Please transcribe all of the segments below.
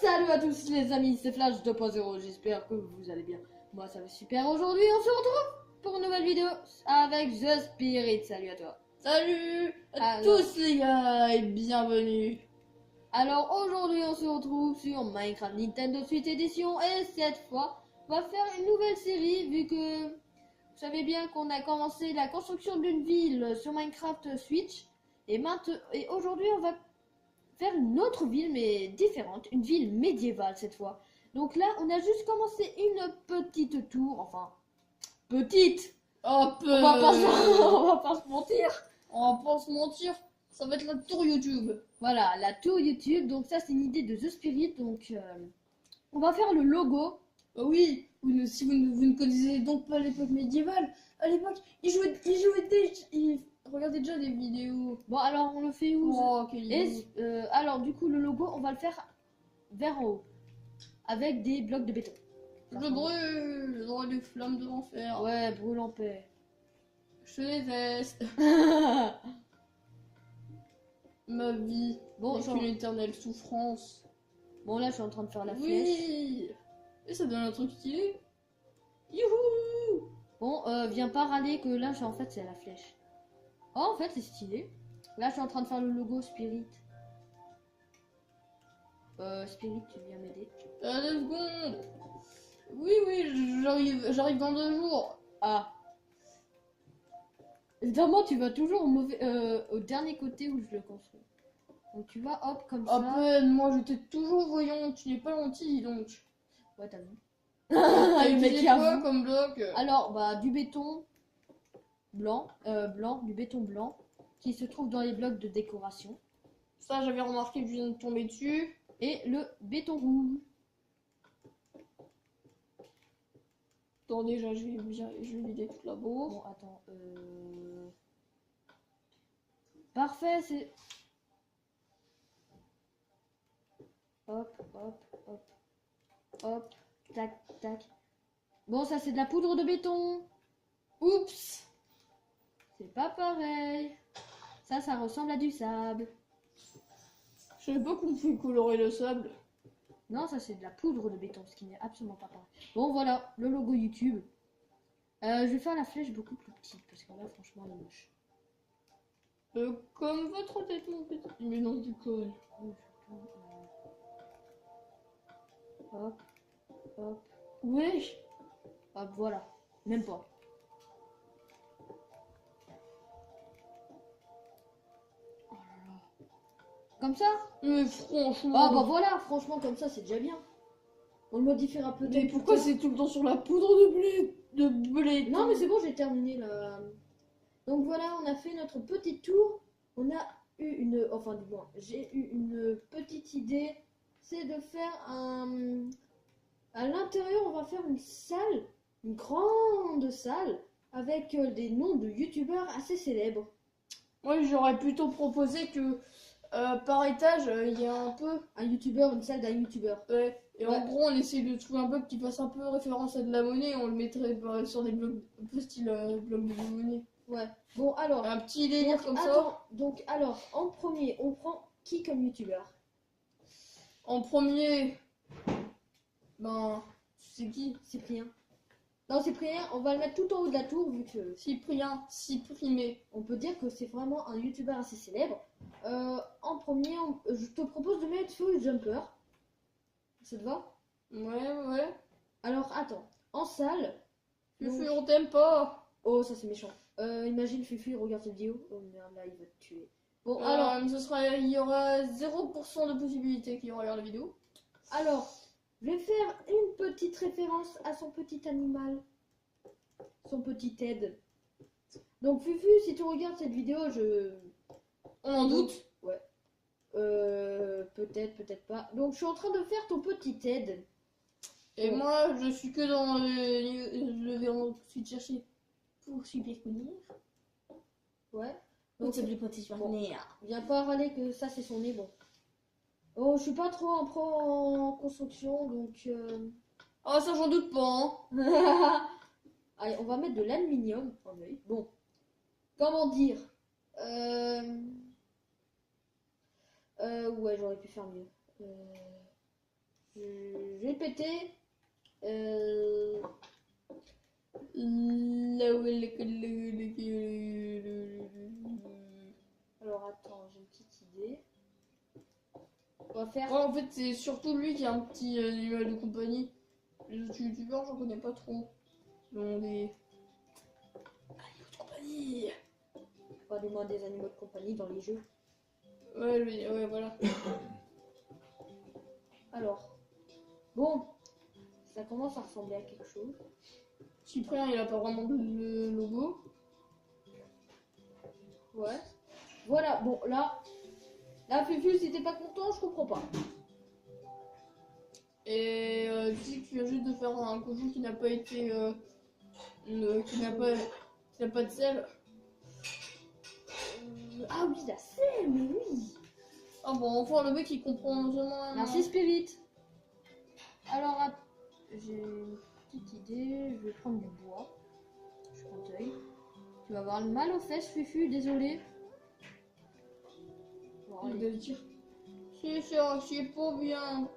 Salut à tous les amis, c'est Flash 2.0, j'espère que vous allez bien. Moi ça va super, aujourd'hui on se retrouve pour une nouvelle vidéo avec The Spirit. Salut à toi. Salut à tous les gars et bienvenue. Alors aujourd'hui on se retrouve sur Minecraft Nintendo Switch Edition et cette fois on va faire une nouvelle série vu que vous savez bien qu'on a commencé la construction d'une ville sur Minecraft Switch et aujourd'hui on va faire une autre ville mais différente, une ville médiévale cette fois. Donc là on a juste commencé une petite tour, enfin petite. Hop, On va pas se mentir. on va pas se mentir, ça va être la tour YouTube. Voilà, la tour YouTube. Donc ça c'est une idée de The Spirit. Donc on va faire le logo. Oui, si vous ne connaissez donc pas l'époque médiévale, à l'époque il regardait déjà des vidéos. Bon alors on le fait où? Oh, quelle idée. Alors du coup le logo on va le faire vers en haut avec des blocs de béton. Je brûle dans les flammes de l'enfer. Ouais, brûle en paix. Je te déteste. Ma vie Bon, est une éternelle souffrance. Bon là je suis en train de faire la flèche. Oui. Et ça donne un truc stylé. Youhou. Bon, viens pas râler que là en fait c'est la flèche. Oh en fait c'est stylé. Là je suis en train de faire le logo Spirit. Spirit tu viens m'aider. 2 secondes. Oui, j'arrive dans 2 jours. Ah. Évidemment tu vas toujours au dernier côté où je le construis. Donc tu vas hop comme À ça. peine, moi j'étais toujours voyant, tu n'es pas gentil donc. Ouais t'as vu. T'as Le mec utilisé qui quoi avoue. comme bloc? Alors bah du béton blanc, du béton blanc qui se trouve dans les blocs de décoration. Ça j'avais remarqué que je viens de tomber dessus. Et le béton rouge. Attends déjà je vais vider toute la bourre. Bon attends. Parfait c'est. Hop, hop, hop. Hop. Tac, tac. Bon ça c'est de la poudre de béton. Oups. C'est pas pareil. Ça ressemble à du sable. Je savais pas qu'on pouvait colorer le sable. Non, ça c'est de la poudre de béton, ce qui n'est absolument pas pareil. Bon voilà, le logo YouTube. Je vais faire la flèche beaucoup plus petite, parce que là franchement elle est moche. Comme votre tête mon petit. Mais non du coup. Hop, hop, Oui. hop, voilà. Même pas. Oh là là. Comme ça? Mais franchement. Ah bah voilà, franchement comme ça c'est déjà bien. On le modifiera peut-être. Mais pourquoi c'est tout le temps sur la poudre de blé? Non mais c'est bon, j'ai terminé là. Donc voilà, on a fait notre petite tour. On a eu une... Enfin du moins, j'ai eu une petite idée. C'est de faire un... À l'intérieur, on va faire une salle. Une grande salle. Avec des noms de youtubeurs assez célèbres. Moi j'aurais plutôt proposé que par étage il y a un peu. Un youtubeur, une salle d'un youtubeur. Ouais. Et Ouais. en gros on essaye de trouver un bloc qui fasse un peu référence à de la monnaie. On le mettrait sur des blocs un peu style bloc de monnaie. Ouais. Bon alors... Un petit délire Donc, comme ça. attends, donc alors, en premier, on prend qui comme youtubeur? En premier, ben, c'est qui? Cyprien. Non, Cyprien, on va le mettre tout en haut de la tour vu que Cyprien, Cyprimé. on peut dire que c'est vraiment un youtubeur assez célèbre. En premier, je te propose de mettre Full Jumper. Ça te va? Ouais. Alors attends, en salle. Fufu, donc- on t'aime pas. Oh, ça c'est méchant. Imagine Fufu, il regarde cette vidéo. Oh merde, là il va te tuer. Bon, Il y aura 0% de possibilité qu'il regarde la vidéo. alors, je vais faire une petite référence à son petit animal. Son petit Ted. Donc Fufu, si tu regardes cette vidéo, On en doute. Ouais. Peut-être, peut-être pas. Donc je suis en train de faire ton petit Ted. Et Bon. moi, je suis que dans le vais ensuite chercher pour subvenir. Ouais. Donc Donc c'est plus petit subvenir. viens pas râler que ça c'est son nez, bon. Oh, je suis pas trop en pro en construction, donc... Ah ça j'en doute pas. Hein. Allez, on va mettre de l'aluminium. Oh, oui. Bon. Comment dire ouais, j'aurais pu faire mieux. Je vais péter. Alors attends, j'ai une petite idée. On va faire. Ouais, en fait, c'est surtout lui qui a un petit animal de compagnie. Les autres youtubeurs, j'en connais pas trop. Ils ont des animaux de compagnie. Parlez-moi des animaux de compagnie dans les jeux. Ouais, ouais, voilà. Alors, bon, ça commence à ressembler à quelque chose. Cyprien, il a pas vraiment le logo. Ouais. Voilà, bon, là, Fufu, si t'es pas content, je comprends pas. Et tu sais que tu viens juste de faire un cochon qui n'a pas été. Qui n'a pas de sel. Ah oui, la selle, mais oui. Ah bon, enfin, le mec il comprend seulement. Merci Spirit. Alors, j'ai une petite idée. Je vais prendre du bois. Je prends l'œil. Tu vas avoir mal aux fesses, Fufu, désolé. Bon, Il allez. doit dire. C'est ça, c'est pas bien.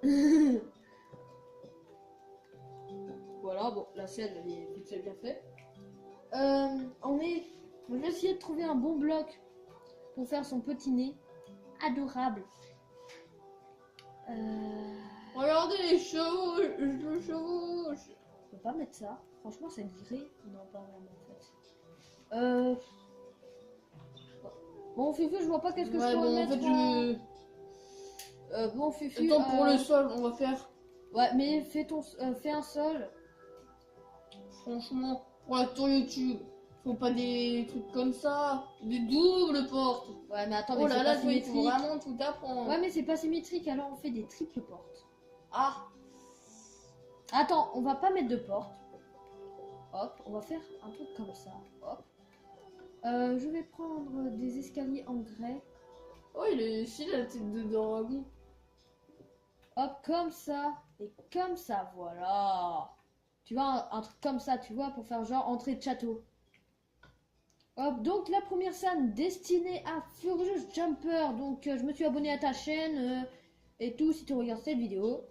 Voilà, bon, la selle, elle est vite fait bien fait. On va essayer de trouver un bon bloc pour faire son petit nez. Adorable. Regardez les chevaux, le chevauche. On peut pas mettre ça. Franchement, ça dirait. Non, pas vraiment en fait. Bon, Fufu, je vois pas qu'est-ce que je Ouais, peux bon, en mettre. fait, Bon, Fufu. Attends, pour le sol, on va faire. Ouais, mais fais un sol. Franchement, pour la tour YouTube, faut pas des trucs comme ça. Des doubles portes. Ouais, mais attends, Oh mais là c'est là, pas il faut symétrique. vraiment tout apprendre. Ouais, mais c'est pas symétrique, alors on fait des triples portes. Ah, Attends, on va pas mettre de porte. Hop, on va faire un truc comme ça. Hop. Je vais prendre des escaliers en grès. oh, il est stylé la tête de dragon. Hop, comme ça. Et comme ça, voilà. Tu vois, un truc comme ça, tu vois, pour faire genre entrée de château. Hop, donc la première scène destinée à Furious Jumper. Donc je me suis abonné à ta chaîne et tout si tu regardes cette vidéo.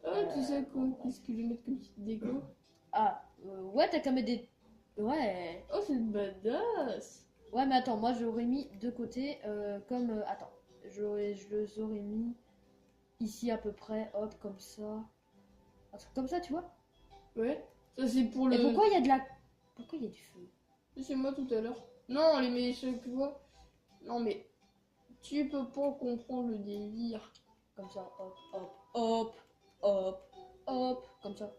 Ah, tu sais quoi? Qu'est-ce que je vais mettre comme petite déco? Ah, ouais, t'as qu'à mettre des... Ouais. Oh, c'est badass. Ouais, mais attends, moi j'aurais mis de côté comme... attends, je les aurais mis ici à peu près, hop, comme ça. Un truc comme ça, tu vois. Ouais, ça c'est pour le. Et pourquoi il y a de la... Pourquoi il y a du feu? C'est moi tout à l'heure. Non, les méchants, tu vois. Non, mais tu peux pas comprendre le délire. Comme ça, hop, hop, hop, hop, hop, comme ça.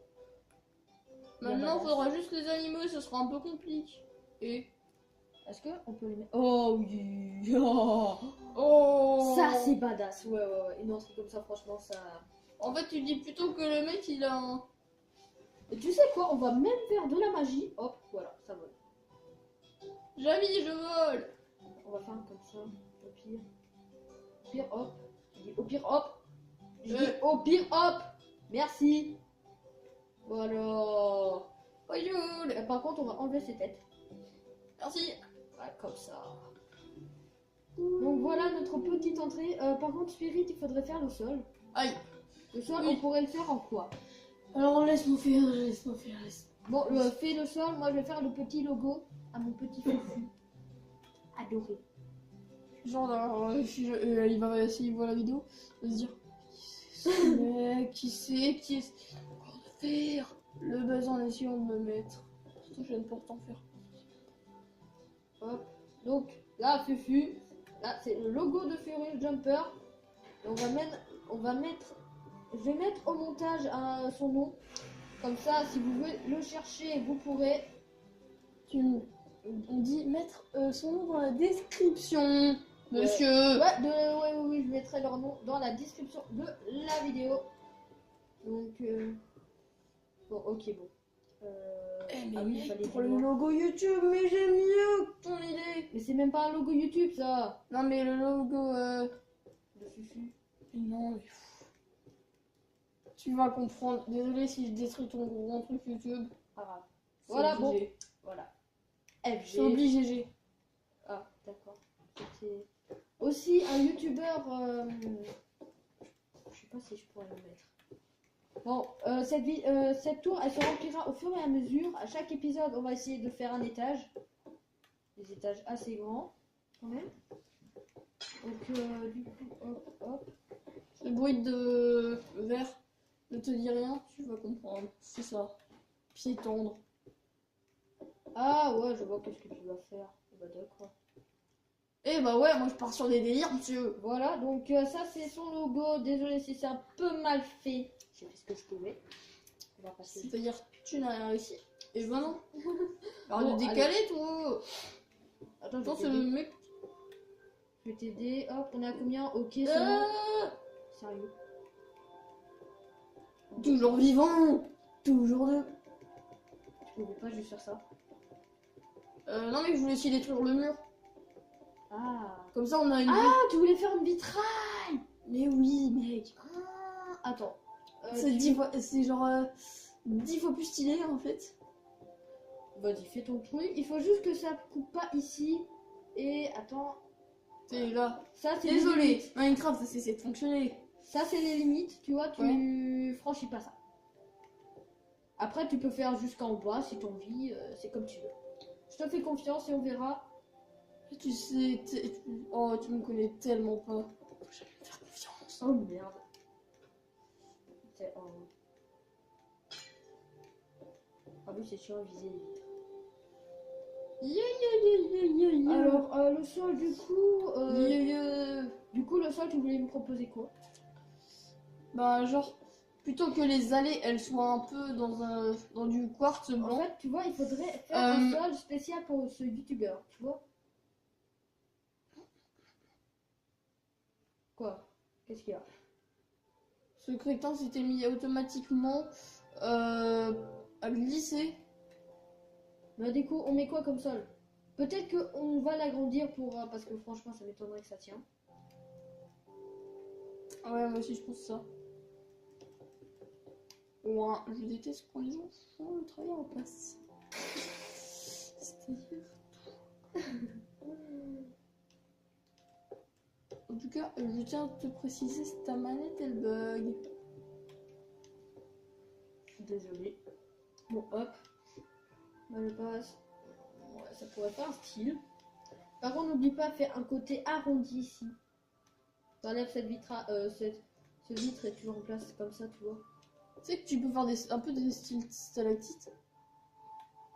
Maintenant, il badass. faudra juste les animaux, ce sera un peu compliqué. Et. Est-ce que on peut les mettre... Oh oui. Oh. Oh. Ça c'est badass, ouais, ouais, ouais. Et non, c'est comme ça, franchement, ça... En fait, tu dis plutôt que le mec il a un. Et tu sais quoi, on va même faire de la magie. Hop, voilà, ça vole. Jamy, je vole. On va faire un comme ça, au pire. Au pire, hop. Je dis au pire, hop. Je dis au pire, hop. Merci. Voilà. Bonjour. Et par contre, on va enlever ses têtes. Merci. Ouais, comme ça. Donc voilà notre petite entrée. Par contre, Spirit, il faudrait faire le sol. Aïe. Le sol, Oui. on pourrait le faire en quoi? Alors laisse-moi faire, laisse-moi faire, Bon, fais le sol. Moi, je vais faire le petit logo à mon petit Fufu. Adoré. Genre, il va s'il voit la vidéo, il va se dire ce mec, qui est encore de faire le buzz en essayant de me mettre. Surtout, je viens de pourtant faire. Hop. Donc là, Fufu, là c'est le logo de Furious Jumper. Et on va mettre, je vais mettre au montage son nom. Comme ça, si vous voulez le chercher, vous pourrez. On dit mettre son nom dans la description, monsieur. Ouais, oui, je mettrai leur nom dans la description de la vidéo. Donc, bon, ok, bon. Mais ah oui, mec, il fallait pour le voir. logo YouTube, mais j'aime mieux ton idée. Mais c'est même pas un logo YouTube, ça. Non, mais le logo, De Fufu. non, mais tu vas comprendre. Désolé si je détruis ton gros truc YouTube. Pas grave. C'est Voilà, obligé. bon. Voilà. FG. C'est obligé, GG. Ah, d'accord. C'était aussi un youtubeur. Je sais pas si je pourrais le mettre. Bon, cette tour, elle se remplira au fur et à mesure. À chaque épisode, on va essayer de faire un étage. Des étages assez grands, quand même. Donc, du coup, hop, hop. Le bruit de verre ne te dit rien, tu vas comprendre. C'est ça. Pied tendre. Ah ouais, je vois qu'est-ce que tu vas faire. Bah d'accord. Eh bah ouais, moi je pars sur des délires, monsieur. Voilà, donc ça c'est son logo. Désolé si c'est un peu mal fait. J'ai fait ce que je pouvais. On va passer. C'est-à-dire que tu n'as rien réussi. Et ben non. Alors Bon, de décaler, toi. Attends, Attends, je c'est vais le t'aider. mec. Je vais t'aider. Hop, on a combien? Ok, c'est bon. Sérieux. Toujours vivant. Toujours de. Je pouvais pas juste faire ça. Non mais je voulais aussi détruire le mur. Ah. Comme ça on a une. Ah, tu voulais faire une vitraille. Mais oui, mec. Ah, attends. C'est 10 fois. C'est genre 10 fois plus stylé en fait. Vas-y, fais ton truc. Il faut juste que ça coupe pas ici. Et attends. C'est là. Ça, c'est les Désolé, limites. Minecraft ça cessé de fonctionner. Ça, c'est les limites. Tu vois, tu franchis pas ça. Après, tu peux faire jusqu'en bas si t'as envie. C'est comme tu veux. Je te fais confiance et on verra. Tu sais. Oh, tu me connais tellement pas. Faut jamais me faire confiance. Oh merde. Ah oui, c'est sûr, viser les vitres. Alors, le sol, du coup, le sol, tu voulais me proposer quoi? Bah, genre, plutôt que les allées, elles soient un peu dans du quartz En blanc. fait, tu vois, il faudrait faire un sol spécial pour ce youtubeur, tu vois? Quoi? Qu'est-ce qu'il y a? Ce crétin s'était mis automatiquement à glisser. Bah, du coup, on met quoi comme sol? Peut-être qu'on va l'agrandir pour. Parce que franchement, ça m'étonnerait que ça tient. Ouais, moi aussi je pense ça. Ouais, je déteste quand les gens font le travail en place. C'est-à-dire. En tout cas, je tiens à te préciser, ta manette elle bug. Désolé. Bon, hop. Bah, je passe. Ouais, ça pourrait faire un style. Par contre, n'oublie pas, faire un côté arrondi ici. T'enlèves cette ce vitre et tu le remplaces comme ça, tu vois. Tu sais que tu peux faire un peu des styles stalactites.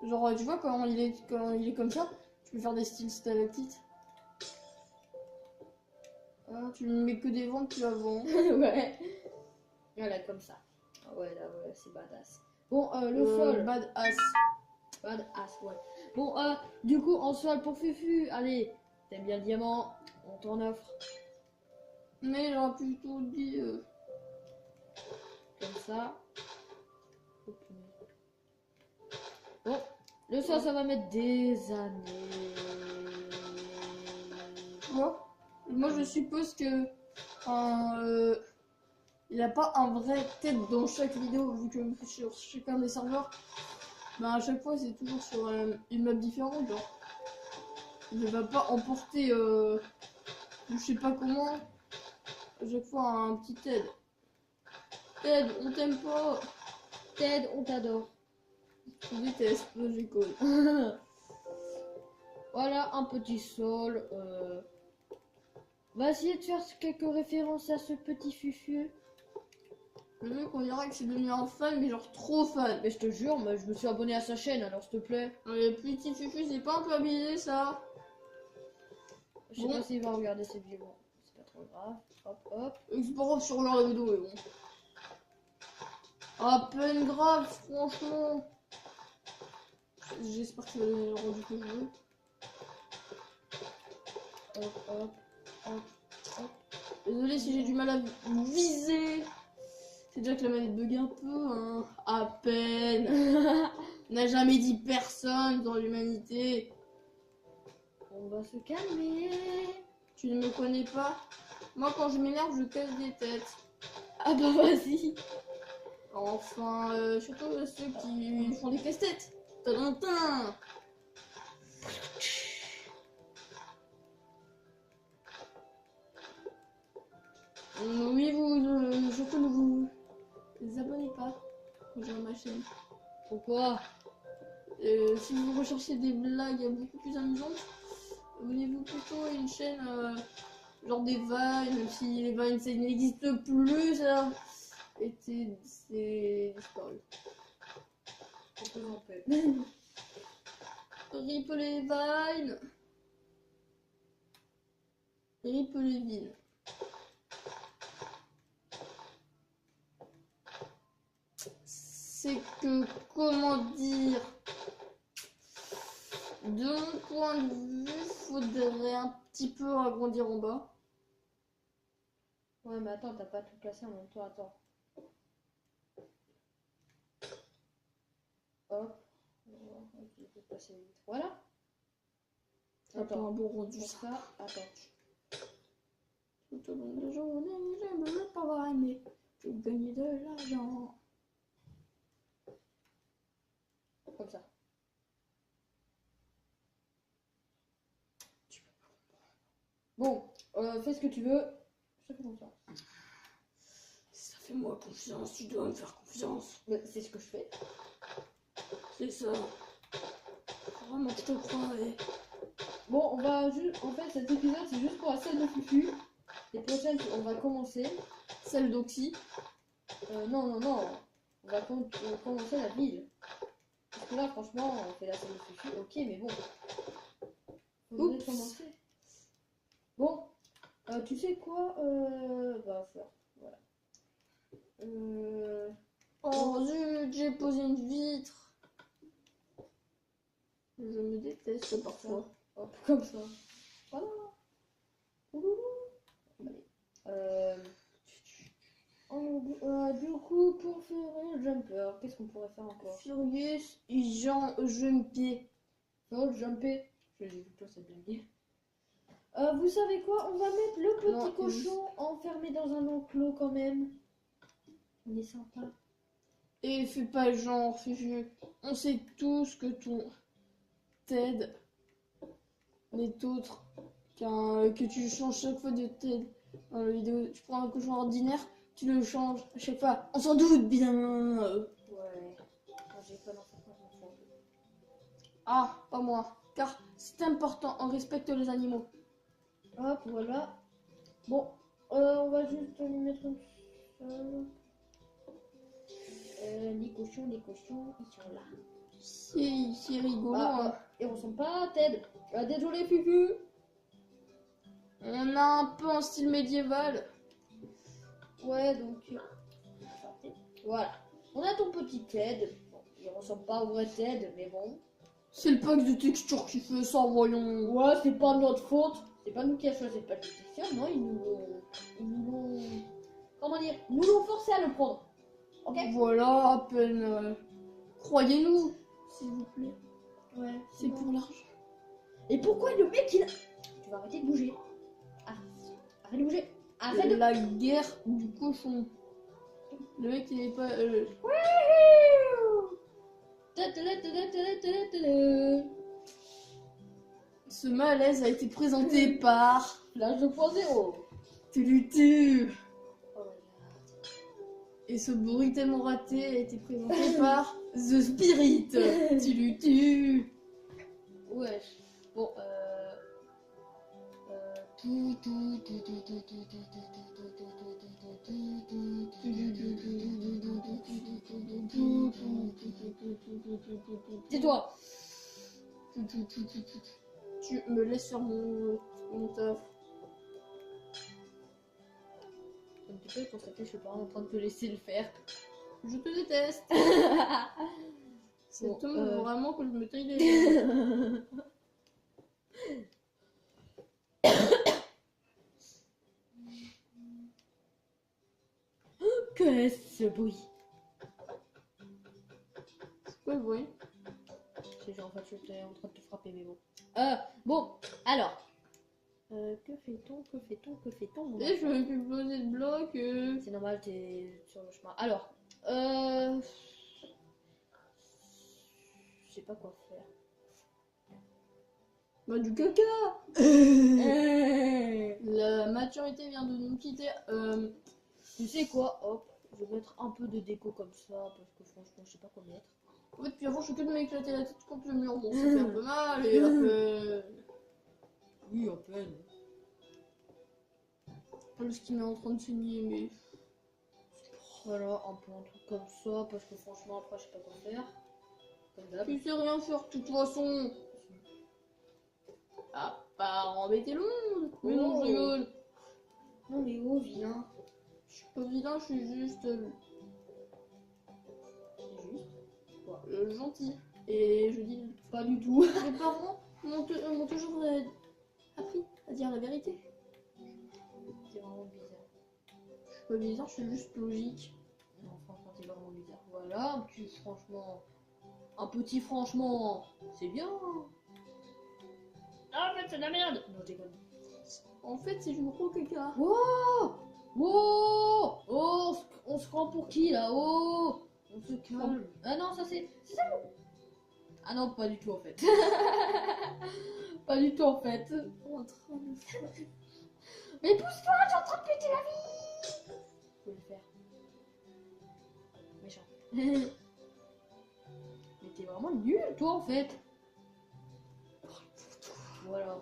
Genre, tu vois, quand il est comme ça, tu peux faire des styles stalactites. Tu mets que des vents plus avant. Ouais. Voilà, comme ça. Ah ouais, là, ouais, c'est badass. Bon, le sol. Badass. Badass, ouais. Bon, du coup, en sol pour Fufu. Allez, t'aimes bien le diamant? On t'en offre. Mais j'aurais plutôt dit. Comme ça. Bon, le sol, ça va mettre des années. Moi, je suppose que. Il n'a pas un vrai tête dans chaque vidéo, vu que sur chacun des serveurs, bah à chaque fois c'est toujours sur une map différente. Genre, il ne va pas emporter, je sais pas comment, à chaque fois un petit Ted. Ted, on t'aime pas. Ted, on t'adore. Je déteste, moi j'école. Voilà un petit sol. On va essayer de faire quelques références à ce petit Fufu. Le mec, on dirait que c'est devenu un fan, mais genre trop fan. Mais je te jure, moi, je me suis abonné à sa chaîne, alors s'il te plaît. Le petit Fufu, c'est pas un peu abusé ça. Je sais pas s'il va regarder cette vidéo. C'est pas trop grave. Hop, hop. C'est pas grave si on regarde la vidéo, mais bon. À peine grave, franchement. J'espère que ça va donner le rendu que je veux. Hop, hop, hop, hop. Désolé si j'ai du mal à viser. C'est déjà que la manette bug un peu, hein. À peine. N'a jamais dit personne dans l'humanité. On va se calmer. Tu ne me connais pas. Moi, quand je m'énerve, je casse des têtes. Ah bah vas-y. Enfin, surtout ceux qui font des casse-têtes. Tadintin. Oui, je rejoindre ma chaîne. Pourquoi? Si vous recherchez des blagues beaucoup plus amusantes, abonnez-vous plutôt à une chaîne genre des Vines, même si les Vines ça n'existe plus, ça c'est disparu. Rip les Vines. Rip les villes. C'est que, comment dire, de mon point de vue, faudrait un petit peu agrandir en bas. Ouais, mais attends, t'as pas tout cassé en même temps, attends. Hop. Ok, je vais passer vite. Voilà. Attends, un bon rendu Pour ça. ça, attends. Tout au long de la journée, j'aime le travail, mais je gagne de l'argent. Comme ça. Bon, fais ce que tu veux. Je te fais confiance. Ça fait moi confiance, tu dois me faire confiance. Mais c'est ce que je fais. C'est ça. Vraiment, je te crois. Bon, on va juste. En fait, cet épisode, c'est juste pour la scène de Fufu. Les prochaines, on va commencer. Celle d'Oxy. Non. On va commencer la ville. Parce que là, franchement, on fait la scène de Fufu. Ok, mais bon. Faudrait Oups. commencer. Bon, tu sais quoi? Va faire. Voilà. Oh zut, j'ai posé une vitre. Je me déteste parfois. Hop, comme ça. Voilà. Ouloulou. Allez. Du coup, pour faire un jumper, qu'est-ce qu'on pourrait faire encore? Furious, Jean, Jumpy. Faire un jumper. Je l'ai vu toi, c'est blague. Vous savez quoi? On va mettre le petit Non, cochon enfermé dans un enclos quand même. On est sympa. Et fais pas genre, Fufu. On sait tous que ton Ted n'est autre que tu changes chaque fois de Ted dans la vidéo. Tu prends un cochon ordinaire, tu le changes à chaque fois. On s'en doute bien. Ouais. Moi, j'ai pas l'enfant, je m'en fous. Ah, pas moi. Car c'est important, on respecte les animaux. Hop, voilà. Bon, on va juste lui mettre une seule. Les cochons, ils sont là. C'est rigolo. Ah, Hein. et on ressemble pas à Ted. Désolé, Fufu. On a un peu un style médiéval. Ouais, donc. Voilà. On a ton petit Ted. Bon, il ressemble pas au vrai Ted, mais bon. C'est le pack de texture qui fait ça, voyons. Ouais, c'est pas notre faute. C'est pas nous qui avons choisi pas de texture, non, ils nous l'ont. Comment dire? Ils nous l'ont forcé à le prendre. Ok? Voilà, à peine. Croyez-nous, s'il vous plaît. Ouais, C'est pour l'argent. Et pourquoi le mec il a. Tu vas arrêter de bouger. Ah, arrête de bouger. Arrête de. La guerre du cochon. Le mec, il est pas. Ce malaise a été présenté par. Flash 2.0. Tulutu. Oh, Et ce bruit tellement raté a été présenté par The Spirit. Tulutu. wesh. Bon, tais-toi. Tu me laisses faire mon taf. Comme tu peux constater, je suis pas en train de te laisser le faire. Je te déteste. Cet Bon, homme veut vraiment que je me taille les... Que est-ce ce bruit? C'est quoi le bruit? C'est genre en fait j'étais en train de te frapper mais bon. Bon, alors. Que fait-on mon Et je enfant? veux plus poser de bloc. C'est normal, t'es sur le chemin. Alors, je sais pas quoi faire. Bah du caca. La maturité vient de nous quitter. Tu sais quoi? Hop, Je vais mettre un peu de déco comme ça, parce que franchement, je sais pas quoi mettre. En fait, puis avant, je fais que de m'éclater la tête contre le mur. Bon, ça fait un peu mal et un peu. Oui, à peine. Pas ce qui m'est en train de saigner, mais. Voilà, un peu un truc comme ça, parce que franchement, après, je sais pas quoi faire. Comme d'hab. Tu sais rien faire de toute façon. À part embêter le monde. Mais non, je rigole. Non, mais oh, vilain. Je suis pas vilain, je suis juste C'est juste. gentil. Et je dis pas du tout. Mes parents m'ont toujours appris à dire la vérité. C'est vraiment bizarre. Je suis pas bizarre, je suis juste logique. Non, franchement, c'est vraiment bizarre. Voilà, un petit franchement, c'est bien. Ah, en fait, c'est de la merde. Non, je déconne. En fait, c'est du gros caca. Wow! Wow! Oh, on se prend pour qui là? Oh! On se calme. Ah non, ça c'est ça. Ah non, pas du tout en fait. Pas du tout en fait. En train de faire. Mais pousse-toi, j'ai en train de péter la vie. Faut le faire. Méchant. Mais t'es vraiment nul toi en fait. Voilà.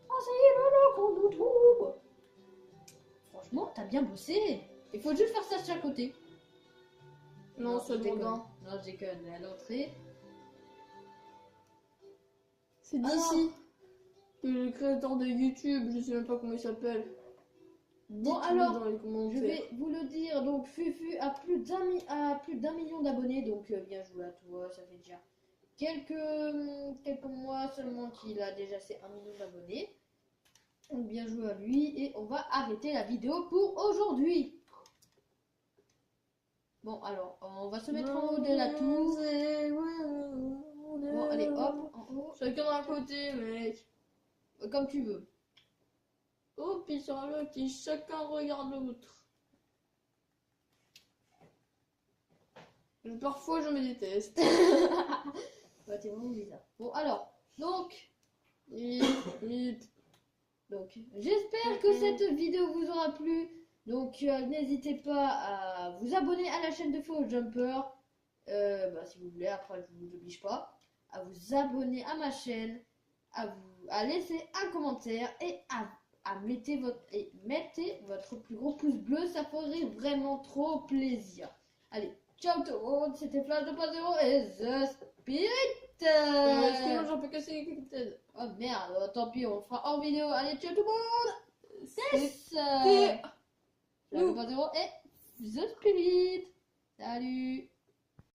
Ah ça y est, maintenant qu'on nous trouve. Franchement, t'as bien bossé. Il faut juste faire ça de chaque côté. Non, je ça demande déconne. un. Non, je déconne. À l'entrée. C'est d'ici. Que le créateur de YouTube, je sais même pas comment il s'appelle. Bon Dites-le alors, dans les je commentaires. vais vous le dire. Donc Fufu a plus d'un million d'abonnés. Donc bien joué à toi. Ça fait déjà quelques mois seulement qu'il a déjà ses 1 million d'abonnés. Donc bien joué à lui. Et on va arrêter la vidéo pour aujourd'hui. Bon alors, on va se mettre en haut de la tour. Bon allez hop, en haut. Chacun d'un côté, mec. Comme tu veux. Oh, puis sur le qui chacun regarde l'autre. Parfois, je me déteste. Ouais, t'es vraiment bizarre. Bon alors, donc j'espère que cette vidéo vous aura plu. Donc n'hésitez pas à vous abonner à la chaîne de Faux Jumper. Si vous voulez, après je vous oblige pas. À vous abonner à ma chaîne, à laisser un commentaire et mettez votre plus gros pouce bleu, ça ferait vraiment trop plaisir. Allez, ciao tout le monde, c'était Flash 2.0 et The Spirit. Excuse-moi, j'ai un peu cassé quelques têtes. Oh merde, tant pis, on le fera en vidéo. Allez, ciao tout le monde. C'est C'était Flash 2.0 et The Spirit. Salut.